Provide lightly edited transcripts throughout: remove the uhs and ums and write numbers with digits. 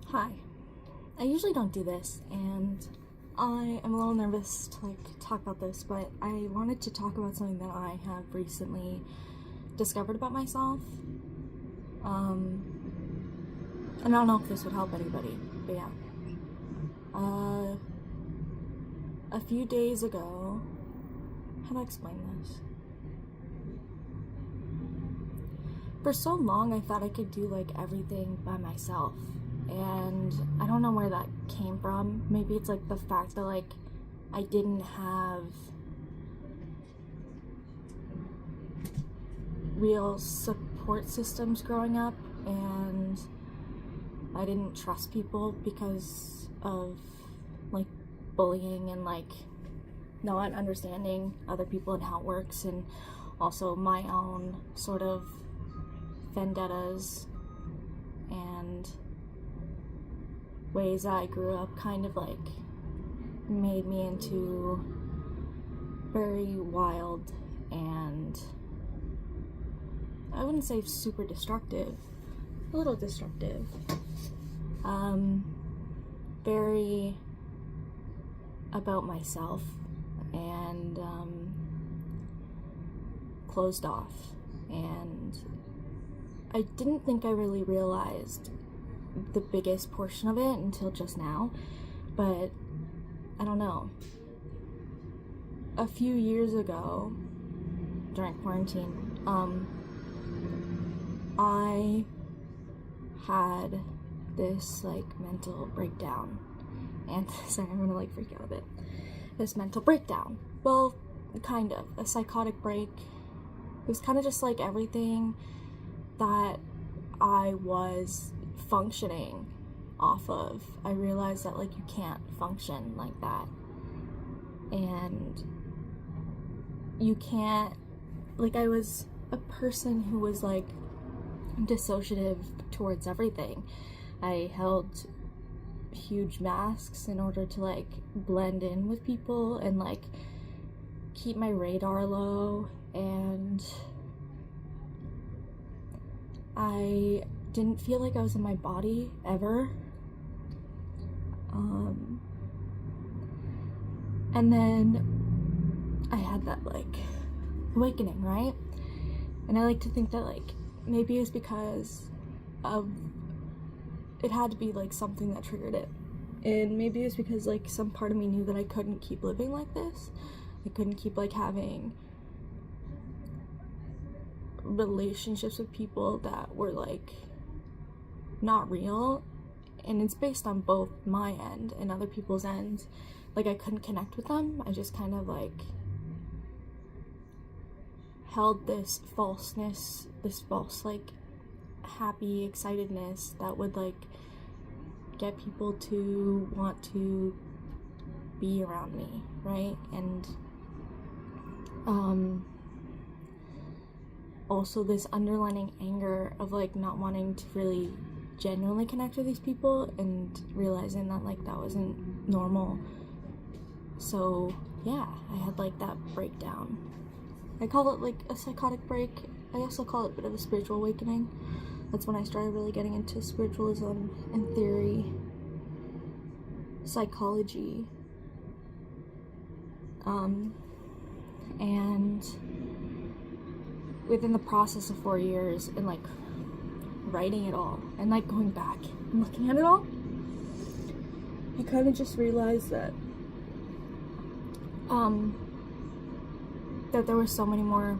Hi. I usually don't do this, and I am a little nervous to talk about this, but I wanted to talk about something that I have recently discovered about myself. And I don't know if this would help anybody, but yeah. A few days ago, how do I explain this? For so long, I thought I could do everything by myself. And I don't know where that came from. Maybe it's the fact that I didn't have real support systems growing up, and I didn't trust people because of bullying and not understanding other people and how it works, and also my own sort of vendettas and ways that I grew up kind of made me into very wild and I wouldn't say super destructive, a little destructive, very about myself and closed off. And I didn't think I really realized the biggest portion of it until just now, but I don't know. A few years ago, during quarantine, I had this mental breakdown, and sorry, I'm gonna freak out a bit. This mental breakdown. Well, kind of a psychotic break. It was kind of just everything that I was functioning off of. I realized that you can't function like that, and you can't, I was a person who was dissociative towards everything. I held huge masks in order to blend in with people and keep my radar low, and I didn't feel like I was in my body ever. And then I had that awakening, right? And I like to think that maybe it was because of, it had to be something that triggered it. And maybe it was because some part of me knew that I couldn't keep living like this. I couldn't keep having relationships with people that were not real, and it's based on both my end and other people's ends. I couldn't connect with them. I just kind of held this falseness, this false happy excitedness that would get people to want to be around me, right? And also this underlining anger of not wanting to really genuinely connect with these people, and realizing that that wasn't normal. So yeah, I had that breakdown. I call it a psychotic break. I also call it a bit of a spiritual awakening. That's when I started really getting into spiritualism and theory, psychology, and within the process of 4 years and writing it all and going back and looking at it all, I kind of just realized that that there were so many more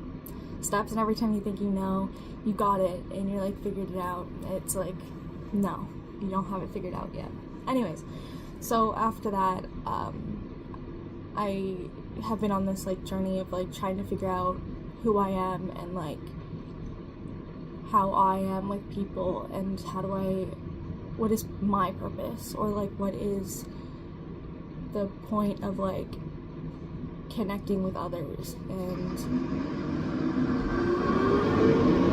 steps, and every time you think you know, you got it and you're figured it out, it's no, you don't have it figured out yet. Anyways, so after that, I have been on this journey of trying to figure out who I am and how I am with people, and what is my purpose, or what is the point of connecting with others. And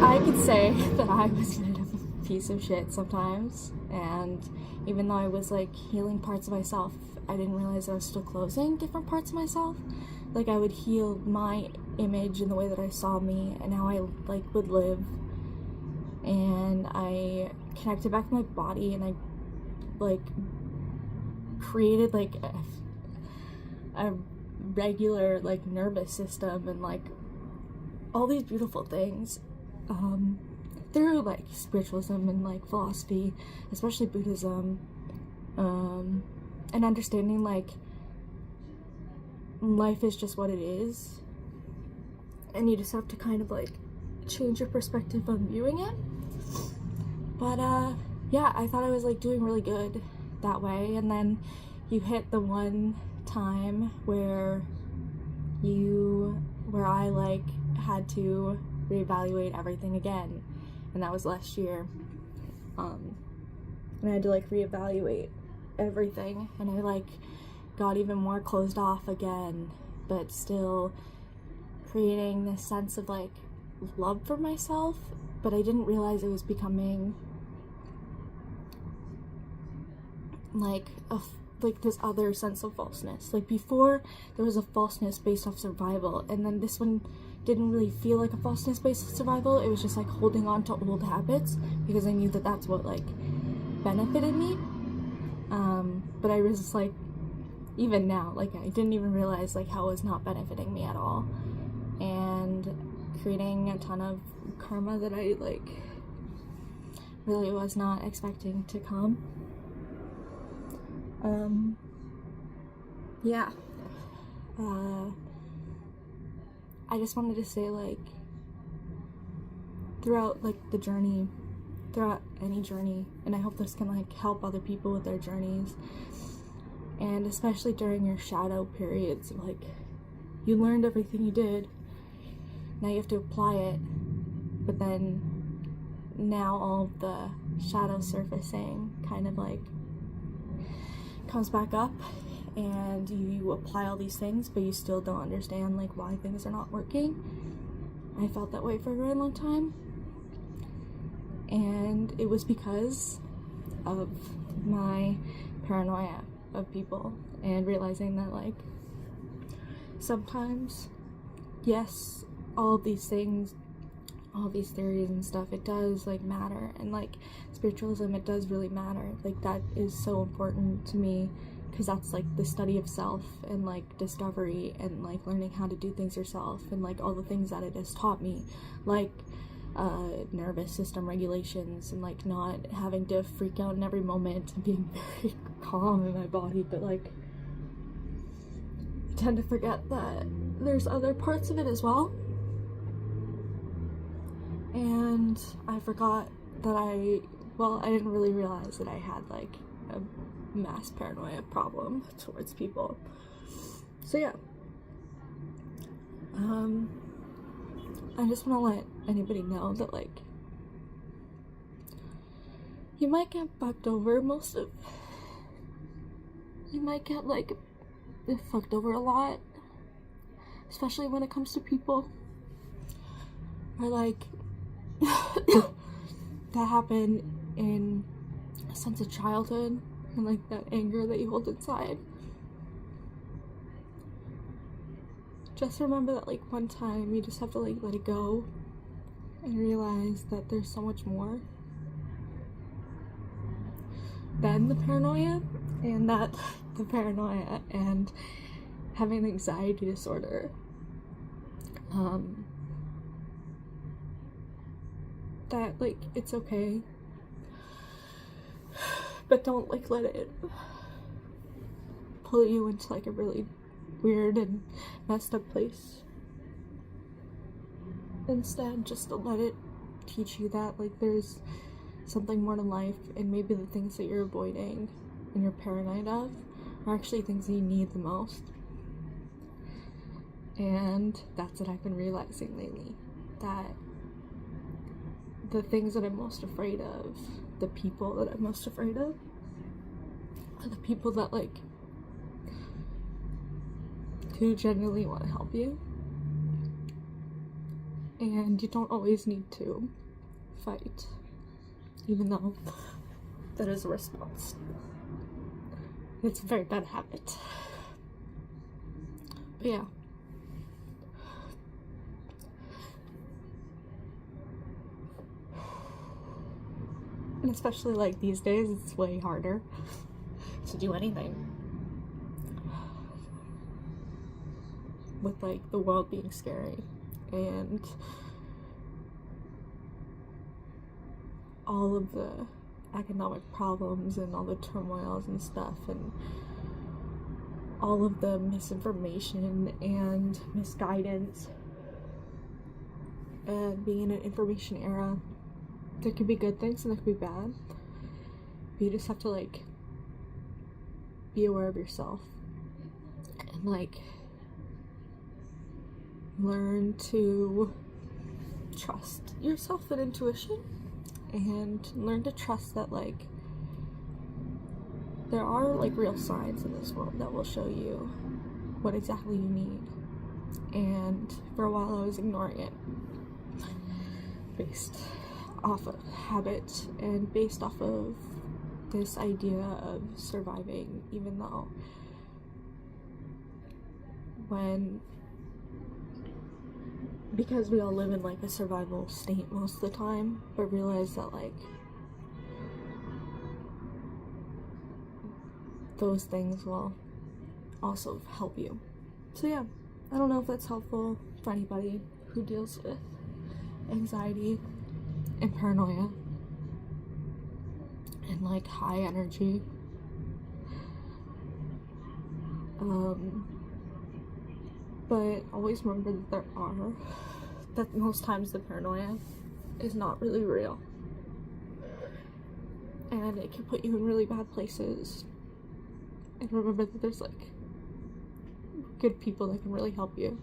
I could say that I was a bit of a piece of shit sometimes, and even though I was healing parts of myself, I didn't realize I was still closing different parts of myself. I would heal my image and the way that I saw me and how I would live, and I connected back to my body, and I like created like a regular like nervous system and like all these beautiful things through like spiritualism and like philosophy, especially Buddhism, and understanding like life is just what it is, and you just have to kind of like change your perspective on viewing it. But yeah, I thought I was like doing really good that way, and then you hit the one time where I like had to reevaluate everything again, and that was last year. And I had to like reevaluate everything, and I like got even more closed off again, but still creating this sense of like love for myself, but I didn't realize it was becoming like this other sense of falseness. Like before there was a falseness based off survival, and then this one didn't really feel like a falseness based off survival. It was just like holding on to old habits because I knew that that's what like benefited me. But I was just like, even now, like I didn't even realize like how it was not benefiting me at all, and creating a ton of karma that I like really was not expecting to come. Yeah. I just wanted to say, like, throughout like the journey, throughout any journey, and I hope this can like help other people with their journeys, and especially during your shadow periods, like you learned everything you did, now you have to apply it, but then now all of the shadow surfacing kind of like comes back up, and you apply all these things, but you still don't understand like why things are not working. I felt that way for a very long time, and it was because of my paranoia of people, and realizing that like sometimes, yes, all of these things, all these theories and stuff, it does like matter, and like spiritualism, it does really matter. Like that is so important to me, because that's like the study of self and like discovery and like learning how to do things yourself, and like all the things that it has taught me, like nervous system regulations, and like not having to freak out in every moment and being very calm in my body. But like I tend to forget that there's other parts of it as well, and I forgot that I didn't really realize that I had like a mass paranoia problem towards people. So yeah, I just want to let anybody know that like you might get fucked over you might get like fucked over a lot, especially when it comes to people, or like that happened in a sense of childhood, and like that anger that you hold inside. Just remember that like one time you just have to like let it go and realize that there's so much more than the paranoia, and that the paranoia and having an anxiety disorder that like it's okay, but don't like let it pull you into like a really weird and messed up place. Instead, just to let it teach you that like there's something more to life, and maybe the things that you're avoiding and you're paranoid of are actually things that you need the most. And that's what I've been realizing lately, that the things that I'm most afraid of, the people that I'm most afraid of, are the people that like do genuinely want to help you. And you don't always need to fight, even though that is a response. It's a very bad habit. But yeah. And especially like these days, it's way harder to do anything. With like the world being scary and all of the economic problems and all the turmoils and stuff and all of the misinformation and misguidance and being in an information era. There could be good things and there could be bad. But you just have to like be aware of yourself and like learn to trust yourself and intuition, and learn to trust that like there are like real signs in this world that will show you what exactly you need. And for a while I was ignoring it based off of habit and based off of this idea of surviving, even though because we all live in like a survival state most of the time, but realize that like those things will also help you. So yeah, I don't know if that's helpful for anybody who deals with anxiety and paranoia and like high energy. But always remember that most times the paranoia is not really real. And it can put you in really bad places. And remember that there's like good people that can really help you.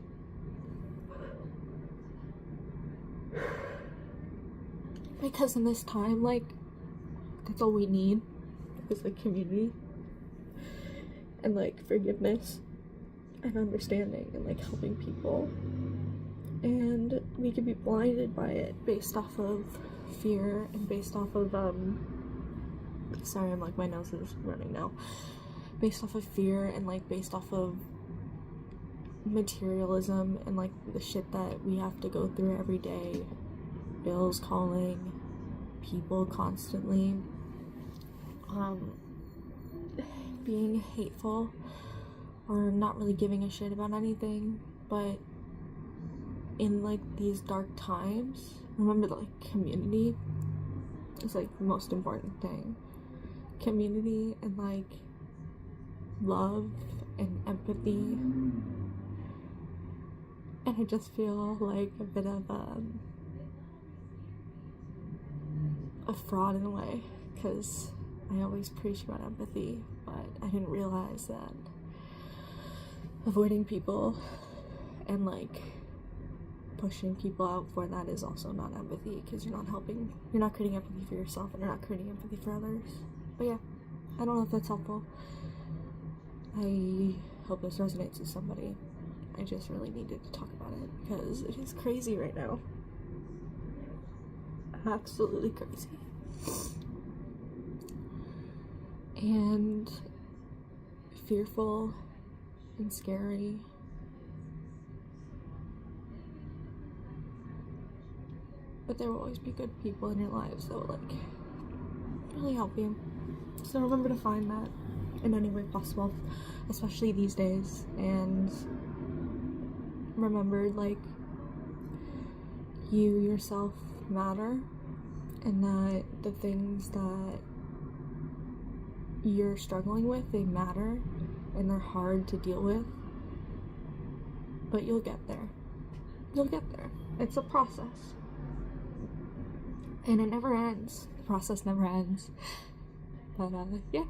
Because in this time, like, that's all we need is like community and like forgiveness and understanding and like helping people. And we can be blinded by it based off of fear and based off of sorry, I'm like, my nose is running now. Based off of fear and like based off of materialism and like the shit that we have to go through every day. Bills calling, people constantly being hateful or not really giving a shit about anything. But in like these dark times, remember that like community is like the most important thing. Community and like love and empathy. And I just feel like a bit of a fraud in a way, because I always preach about empathy, but I didn't realize that avoiding people and like pushing people out for that is also not empathy, because you're not creating empathy for yourself and you're not creating empathy for others. But yeah, I don't know if that's helpful. I hope this resonates with somebody. I just really needed to talk about it because it is crazy right now. Absolutely crazy. And fearful and scary. But there will always be good people in your lives that will like really help you. So remember to find that in any way possible, especially these days. And remember, like, you yourself matter, and that the things that you're struggling with, they matter, and they're hard to deal with, but you'll get there. You'll get there. It's a process. And it never ends. The process never ends. But, yeah.